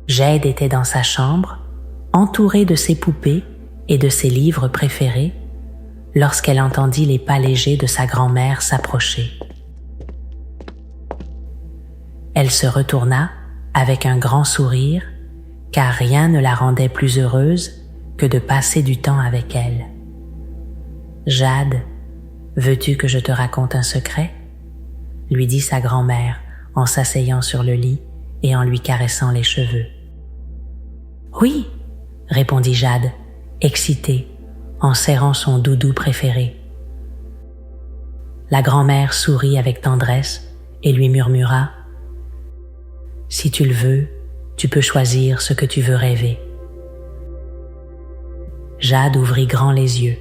Jade était dans sa chambre, entourée de ses poupées et de ses livres préférés, lorsqu'elle entendit les pas légers de sa grand-mère s'approcher. Elle se retourna avec un grand sourire, car rien ne la rendait plus heureuse que de passer du temps avec elle. « Jade, veux-tu que je te raconte un secret ?» lui dit sa grand-mère en s'asseyant sur le lit et en lui caressant les cheveux. « Oui, » répondit Jade, excitée, en serrant son doudou préféré. La grand-mère sourit avec tendresse et lui murmura « Si tu le veux, tu peux choisir ce que tu veux rêver. » Jade ouvrit grand les yeux.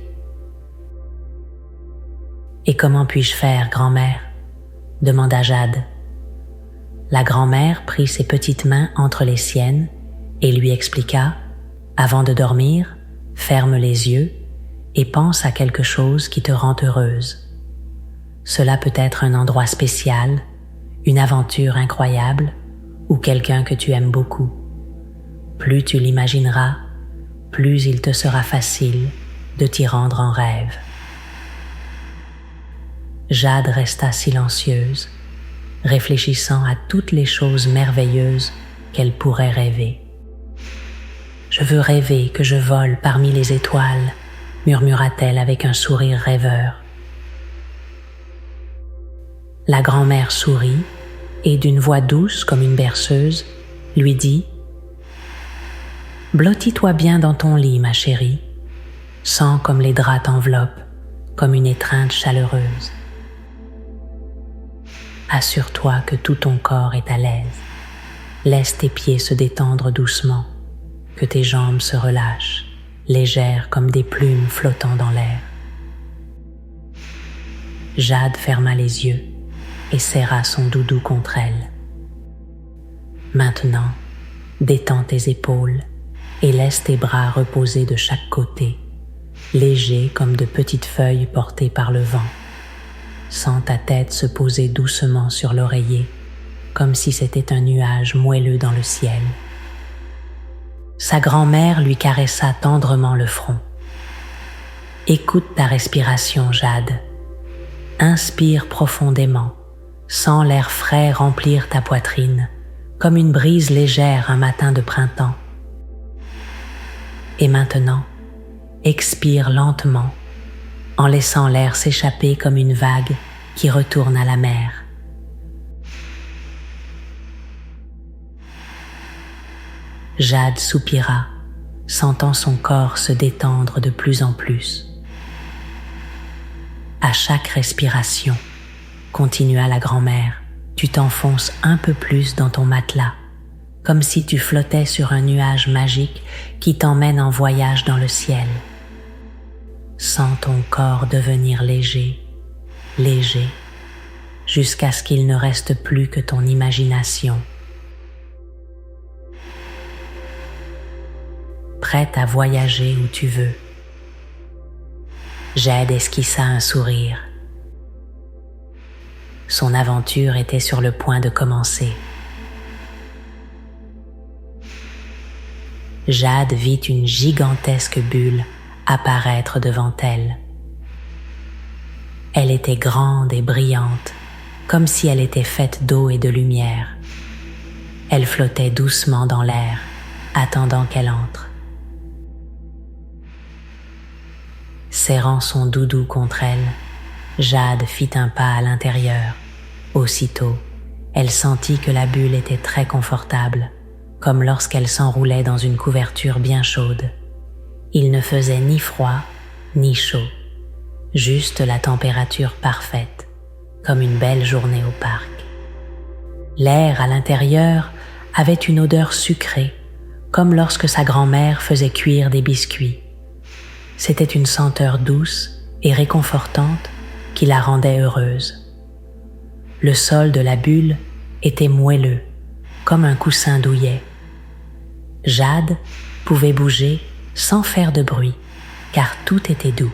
« Et comment puis-je faire, grand-mère ?» demanda Jade. La grand-mère prit ses petites mains entre les siennes et lui expliqua « Avant de dormir, ferme les yeux et pense à quelque chose qui te rend heureuse. Cela peut être un endroit spécial, une aventure incroyable ou quelqu'un que tu aimes beaucoup. Plus tu l'imagineras, plus il te sera facile de t'y rendre en rêve. » Jade resta silencieuse, réfléchissant à toutes les choses merveilleuses qu'elle pourrait rêver. « Je veux rêver que je vole parmi les étoiles, » murmura-t-elle avec un sourire rêveur. La grand-mère sourit et d'une voix douce comme une berceuse, lui dit « Blottis-toi bien dans ton lit, ma chérie, sens comme les draps t'enveloppent, comme une étreinte chaleureuse. Assure-toi que tout ton corps est à l'aise. Laisse tes pieds se détendre doucement, que tes jambes se relâchent, légères comme des plumes flottant dans l'air. » Jade ferma les yeux et serra son doudou contre elle. « Maintenant, détends tes épaules et laisse tes bras reposer de chaque côté, légers comme de petites feuilles portées par le vent. Sens ta tête se poser doucement sur l'oreiller, comme si c'était un nuage moelleux dans le ciel. » Sa grand-mère lui caressa tendrement le front. « Écoute ta respiration, Jade. Inspire profondément, sens l'air frais remplir ta poitrine, comme une brise légère un matin de printemps. Et maintenant, expire lentement, en laissant l'air s'échapper comme une vague qui retourne à la mer. » Jade soupira, sentant son corps se détendre de plus en plus. « À chaque respiration, » continua la grand-mère, « tu t'enfonces un peu plus dans ton matelas, comme si tu flottais sur un nuage magique qui t'emmène en voyage dans le ciel. Sens ton corps devenir léger, léger, jusqu'à ce qu'il ne reste plus que ton imagination. Prête à voyager où tu veux. » Jade esquissa un sourire. Son aventure était sur le point de commencer. Jade vit une gigantesque bulle apparaître devant elle. Elle était grande et brillante, comme si elle était faite d'eau et de lumière. Elle flottait doucement dans l'air, attendant qu'elle entre. Serrant son doudou contre elle, Jade fit un pas à l'intérieur. Aussitôt, elle sentit que la bulle était très confortable, comme lorsqu'elle s'enroulait dans une couverture bien chaude. Il ne faisait ni froid, ni chaud, juste la température parfaite, comme une belle journée au parc. L'air à l'intérieur avait une odeur sucrée, comme lorsque sa grand-mère faisait cuire des biscuits. C'était une senteur douce et réconfortante qui la rendait heureuse. Le sol de la bulle était moelleux, comme un coussin douillet. Jade pouvait bouger sans faire de bruit, car tout était doux.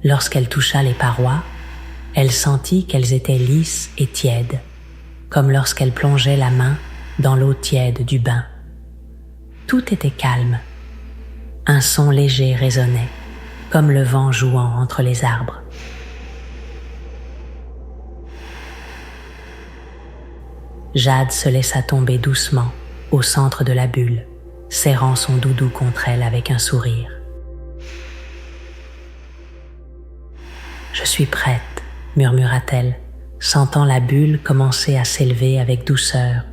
Lorsqu'elle toucha les parois, elle sentit qu'elles étaient lisses et tièdes, comme lorsqu'elle plongeait la main dans l'eau tiède du bain. Tout était calme. Un son léger résonnait, comme le vent jouant entre les arbres. Jade se laissa tomber doucement au centre de la bulle, serrant son doudou contre elle avec un sourire. « Je suis prête », murmura-t-elle, sentant la bulle commencer à s'élever avec douceur,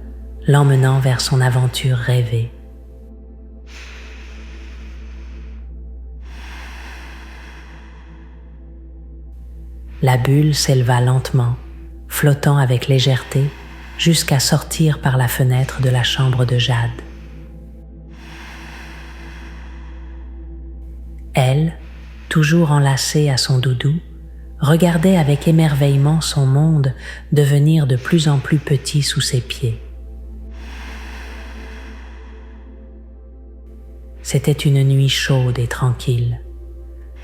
l'emmenant vers son aventure rêvée. La bulle s'éleva lentement, flottant avec légèreté, jusqu'à sortir par la fenêtre de la chambre de Jade. Elle, toujours enlacée à son doudou, regardait avec émerveillement son monde devenir de plus en plus petit sous ses pieds. C'était une nuit chaude et tranquille.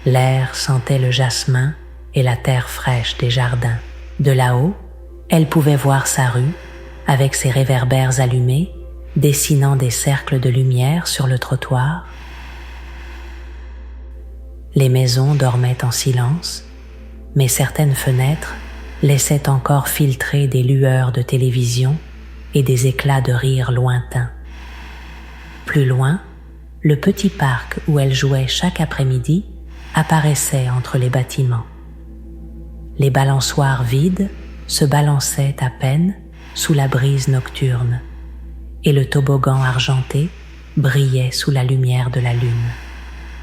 L'air sentait le jasmin et la terre fraîche des jardins. De là-haut, elle pouvait voir sa rue, avec ses réverbères allumés, dessinant des cercles de lumière sur le trottoir. Les maisons dormaient en silence, mais certaines fenêtres laissaient encore filtrer des lueurs de télévision et des éclats de rire lointains. Plus loin, le petit parc où elle jouait chaque après-midi apparaissait entre les bâtiments. Les balançoires vides se balançaient à peine sous la brise nocturne, et le toboggan argenté brillait sous la lumière de la lune.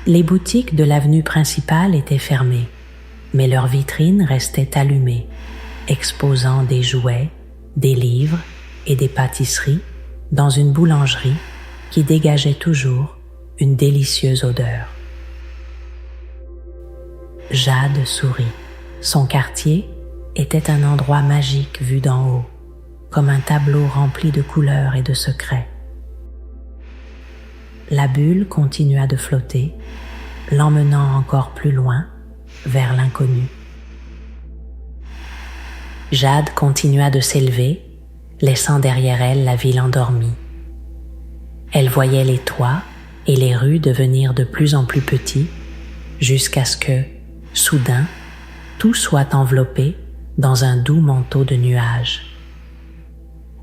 Les boutiques de l'avenue principale étaient fermées, mais leurs vitrines restaient allumées, exposant des jouets, des livres et des pâtisseries dans une boulangerie qui dégageait toujours une délicieuse odeur. Jade sourit. Son quartier était un endroit magique vu d'en haut, comme un tableau rempli de couleurs et de secrets. La bulle continua de flotter, l'emmenant encore plus loin, vers l'inconnu. Jade continua de s'élever, laissant derrière elle la ville endormie. Elle voyait les toits et les rues devenir de plus en plus petits, jusqu'à ce que, soudain, tout soit enveloppé dans un doux manteau de nuages.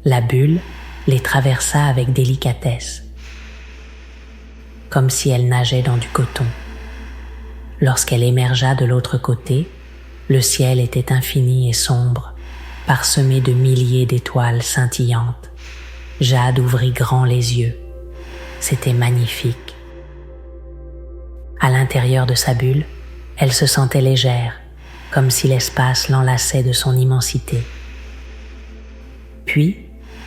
La bulle les traversa avec délicatesse, comme si elle nageait dans du coton. Lorsqu'elle émergea de l'autre côté, le ciel était infini et sombre, parsemé de milliers d'étoiles scintillantes. Jade ouvrit grand les yeux. C'était magnifique. À l'intérieur de sa bulle, elle se sentait légère, comme si l'espace l'enlaçait de son immensité. Puis,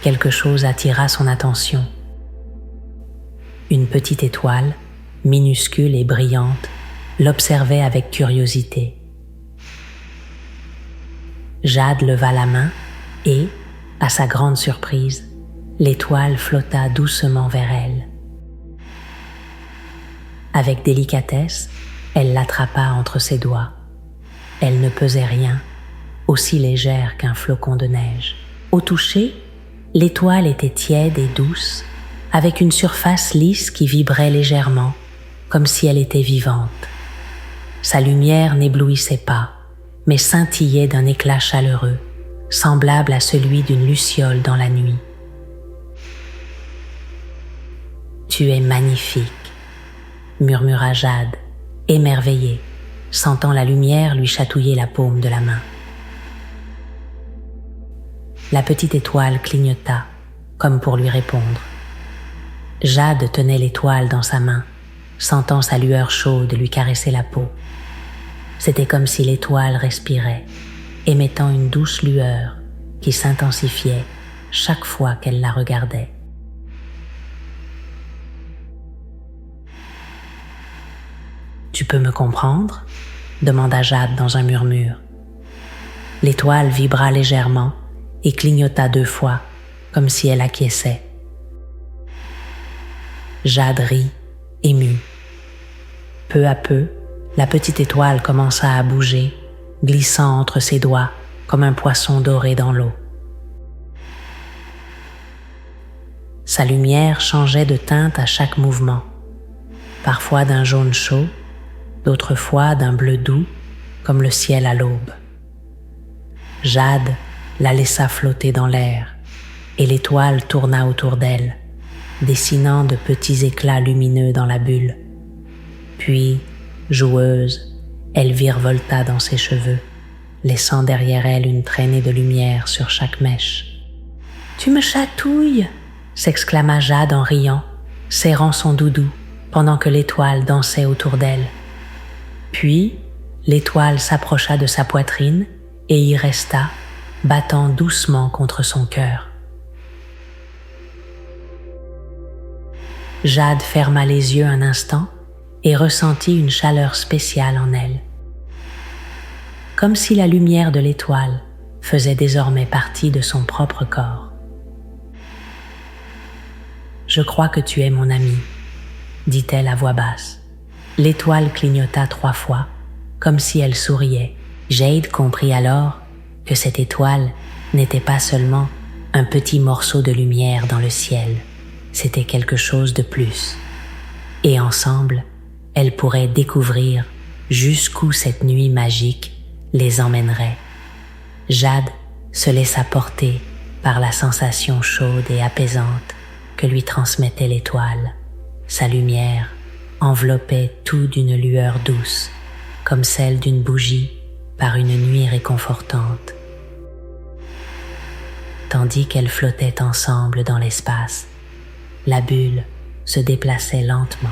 quelque chose attira son attention. Une petite étoile, minuscule et brillante, l'observait avec curiosité. Jade leva la main et, à sa grande surprise, l'étoile flotta doucement vers elle. Avec délicatesse, elle l'attrapa entre ses doigts. Elle ne pesait rien, aussi légère qu'un flocon de neige. Au toucher, l'étoile était tiède et douce, avec une surface lisse qui vibrait légèrement, comme si elle était vivante. Sa lumière n'éblouissait pas, mais scintillait d'un éclat chaleureux, semblable à celui d'une luciole dans la nuit. « Tu es magnifique », murmura Jade, émerveillée, sentant la lumière lui chatouiller la paume de la main. La petite étoile clignota, comme pour lui répondre. Jade tenait l'étoile dans sa main, sentant sa lueur chaude lui caresser la peau. C'était comme si l'étoile respirait, émettant une douce lueur qui s'intensifiait chaque fois qu'elle la regardait. « Tu peux me comprendre ?» demanda Jade dans un murmure. L'étoile vibra légèrement et clignota 2 fois, comme si elle acquiesçait. Jade rit, émue. Peu à peu, la petite étoile commença à bouger, glissant entre ses doigts comme un poisson doré dans l'eau. Sa lumière changeait de teinte à chaque mouvement, parfois d'un jaune chaud, d'autres fois d'un bleu doux, comme le ciel à l'aube. Jade la laissa flotter dans l'air, et l'étoile tourna autour d'elle, dessinant de petits éclats lumineux dans la bulle. Puis, joueuse, elle virevolta dans ses cheveux, laissant derrière elle une traînée de lumière sur chaque mèche. « Tu me chatouilles !» s'exclama Jade en riant, serrant son doudou pendant que l'étoile dansait autour d'elle. Puis, l'étoile s'approcha de sa poitrine et y resta, battant doucement contre son cœur. Jade ferma les yeux un instant et ressentit une chaleur spéciale en elle, comme si la lumière de l'étoile faisait désormais partie de son propre corps. « Je crois que tu es mon ami, » dit-elle à voix basse. L'étoile clignota 3 fois, comme si elle souriait. Jade comprit alors que cette étoile n'était pas seulement un petit morceau de lumière dans le ciel, c'était quelque chose de plus. Et ensemble, elles pourraient découvrir jusqu'où cette nuit magique les emmènerait. Jade se laissa porter par la sensation chaude et apaisante que lui transmettait l'étoile. Sa lumière enveloppait tout d'une lueur douce, comme celle d'une bougie par une nuit réconfortante. Tandis qu'elles flottaient ensemble dans l'espace, la bulle se déplaçait lentement,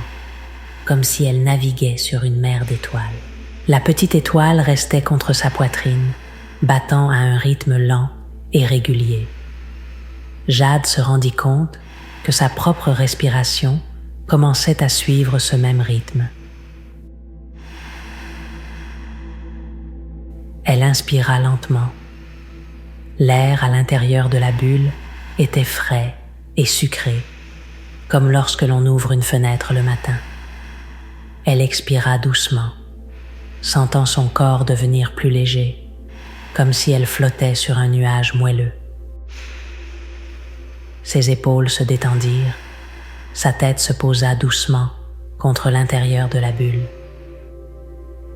comme si elle naviguait sur une mer d'étoiles. La petite étoile restait contre sa poitrine, battant à un rythme lent et régulier. Jade se rendit compte que sa propre respiration commençait à suivre ce même rythme. Elle inspira lentement. L'air à l'intérieur de la bulle était frais et sucré, comme lorsque l'on ouvre une fenêtre le matin. Elle expira doucement, sentant son corps devenir plus léger, comme si elle flottait sur un nuage moelleux. Ses épaules se détendirent, sa tête se posa doucement contre l'intérieur de la bulle.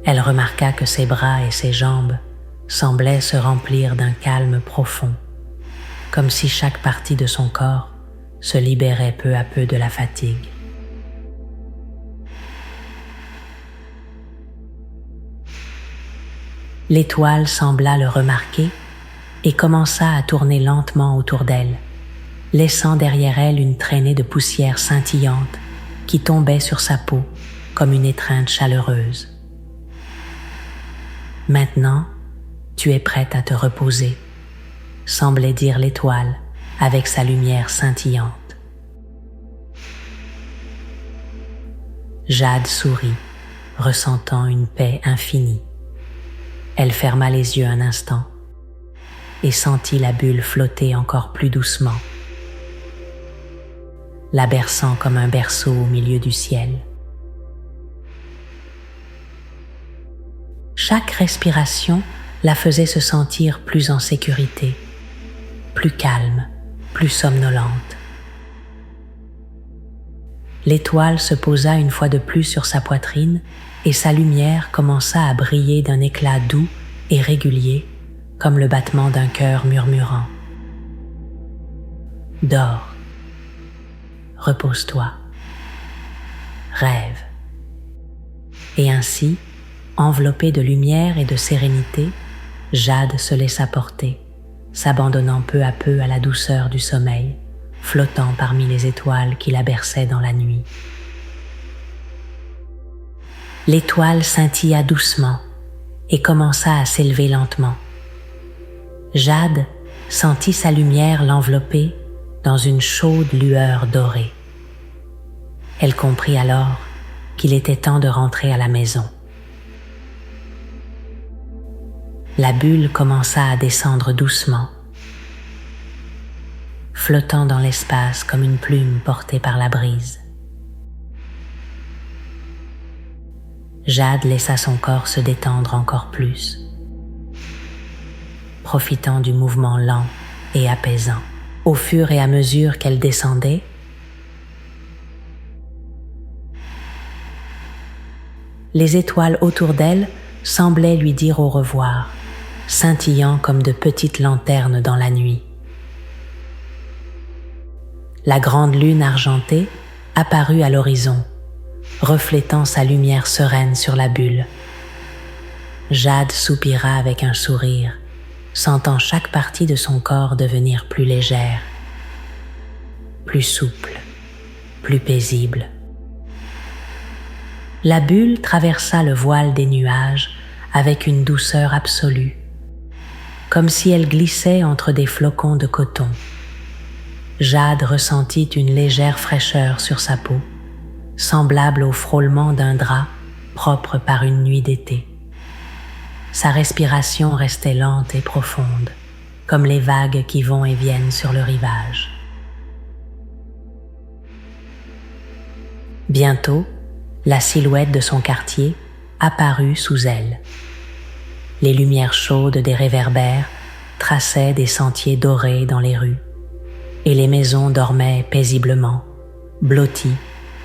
Elle remarqua que ses bras et ses jambes semblaient se remplir d'un calme profond, comme si chaque partie de son corps se libérait peu à peu de la fatigue. L'étoile sembla le remarquer et commença à tourner lentement autour d'elle, laissant derrière elle une traînée de poussière scintillante qui tombait sur sa peau comme une étreinte chaleureuse. « Maintenant, tu es prête à te reposer », semblait dire l'étoile avec sa lumière scintillante. Jade sourit, ressentant une paix infinie. Elle ferma les yeux un instant et sentit la bulle flotter encore plus doucement, la berçant comme un berceau au milieu du ciel. Chaque respiration la faisait se sentir plus en sécurité, plus calme, plus somnolente. L'étoile se posa une fois de plus sur sa poitrine et sa lumière commença à briller d'un éclat doux et régulier, comme le battement d'un cœur murmurant. « Dors, repose-toi, rêve. » Et ainsi, enveloppée de lumière et de sérénité, Jade se laissa porter, s'abandonnant peu à peu à la douceur du sommeil, flottant parmi les étoiles qui la berçaient dans la nuit. L'étoile scintilla doucement et commença à s'élever lentement. Jade sentit sa lumière l'envelopper dans une chaude lueur dorée. Elle comprit alors qu'il était temps de rentrer à la maison. La bulle commença à descendre doucement, flottant dans l'espace comme une plume portée par la brise. Jade laissa son corps se détendre encore plus, profitant du mouvement lent et apaisant. Au fur et à mesure qu'elle descendait, les étoiles autour d'elle semblaient lui dire au revoir, scintillant comme de petites lanternes dans la nuit. La grande lune argentée apparut à l'horizon, reflétant sa lumière sereine sur la bulle. Jade soupira avec un sourire, sentant chaque partie de son corps devenir plus légère, plus souple, plus paisible. La bulle traversa le voile des nuages avec une douceur absolue, comme si elle glissait entre des flocons de coton. Jade ressentit une légère fraîcheur sur sa peau, semblable au frôlement d'un drap propre par une nuit d'été. Sa respiration restait lente et profonde, comme les vagues qui vont et viennent sur le rivage. Bientôt, la silhouette de son quartier apparut sous elle. Les lumières chaudes des réverbères traçaient des sentiers dorés dans les rues, et les maisons dormaient paisiblement, blotties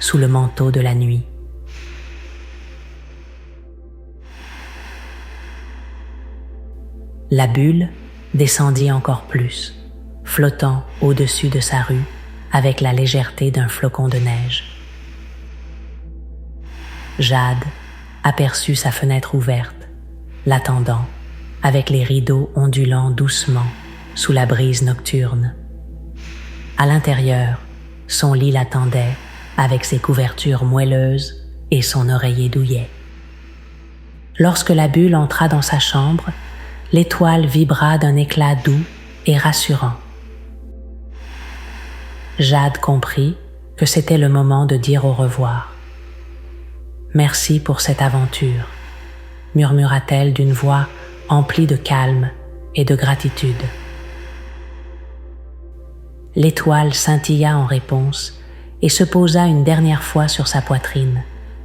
sous le manteau de la nuit. La bulle descendit encore plus, flottant au-dessus de sa rue avec la légèreté d'un flocon de neige. Jade aperçut sa fenêtre ouverte, l'attendant, avec les rideaux ondulant doucement sous la brise nocturne. À l'intérieur, son lit l'attendait avec ses couvertures moelleuses et son oreiller douillet. Lorsque la bulle entra dans sa chambre, l'étoile vibra d'un éclat doux et rassurant. Jade comprit que c'était le moment de dire au revoir. « Merci pour cette aventure », murmura-t-elle d'une voix emplie de calme et de gratitude. L'étoile scintilla en réponse et se posa une dernière fois sur sa poitrine,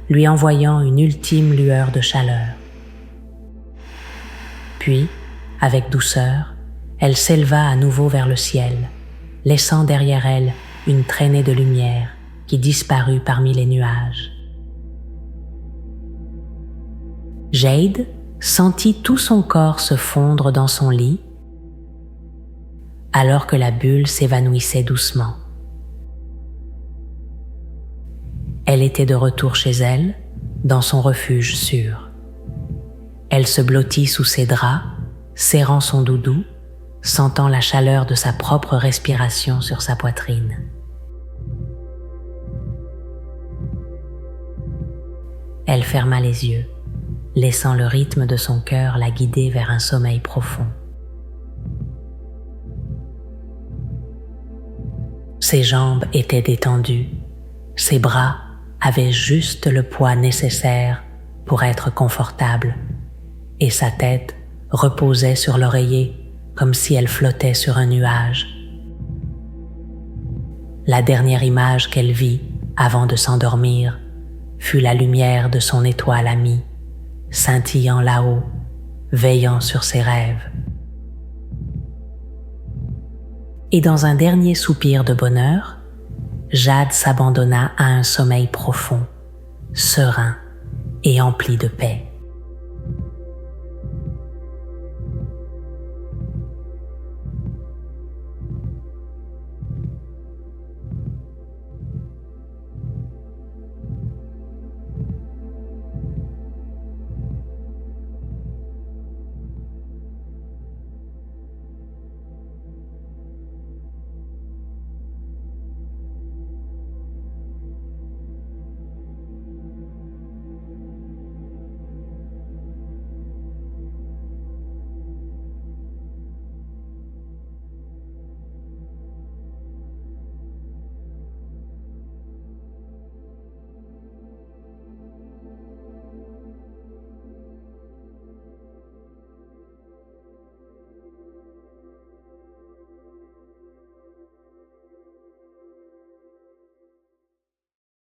lui envoyant une ultime lueur de chaleur. Puis, avec douceur, elle s'éleva à nouveau vers le ciel, laissant derrière elle une traînée de lumière qui disparut parmi les nuages. Jade sentit tout son corps se fondre dans son lit alors que la bulle s'évanouissait doucement. Elle était de retour chez elle, dans son refuge sûr. Elle se blottit sous ses draps, serrant son doudou, sentant la chaleur de sa propre respiration sur sa poitrine. Elle ferma les yeux, laissant le rythme de son cœur la guider vers un sommeil profond. Ses jambes étaient détendues, ses bras avaient juste le poids nécessaire pour être confortables, et sa tête reposait sur l'oreiller comme si elle flottait sur un nuage. La dernière image qu'elle vit avant de s'endormir fut la lumière de son étoile amie, scintillant là-haut, veillant sur ses rêves. Et dans un dernier soupir de bonheur, Jade s'abandonna à un sommeil profond, serein et empli de paix.